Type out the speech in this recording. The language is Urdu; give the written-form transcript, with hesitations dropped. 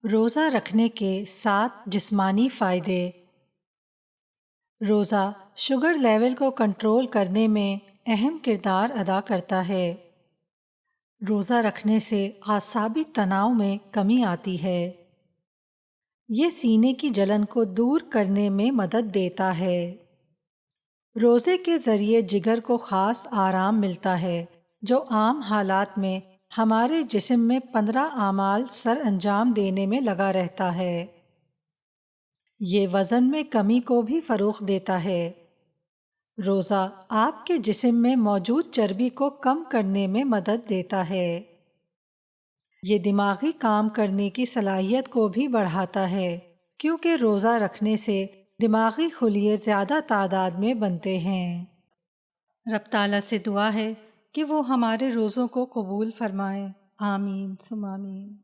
روزہ رکھنے کے 7 جسمانی فائدے۔ روزہ شوگر لیول کو کنٹرول کرنے میں اہم کردار ادا کرتا ہے۔ روزہ رکھنے سے اعصابی تناؤ میں کمی آتی ہے۔ یہ سینے کی جلن کو دور کرنے میں مدد دیتا ہے۔ روزے کے ذریعے جگر کو خاص آرام ملتا ہے جو عام حالات میں ہمارے جسم میں 15 اعمال سر انجام دینے میں لگا رہتا ہے۔ یہ وزن میں کمی کو بھی فروغ دیتا ہے۔ روزہ آپ کے جسم میں موجود چربی کو کم کرنے میں مدد دیتا ہے۔ یہ دماغی کام کرنے کی صلاحیت کو بھی بڑھاتا ہے کیونکہ روزہ رکھنے سے دماغی خلیے زیادہ تعداد میں بنتے ہیں۔ رب تعالیٰ سے دعا ہے کہ وہ ہمارے روزوں کو قبول فرمائیں۔ آمین ثم آمین۔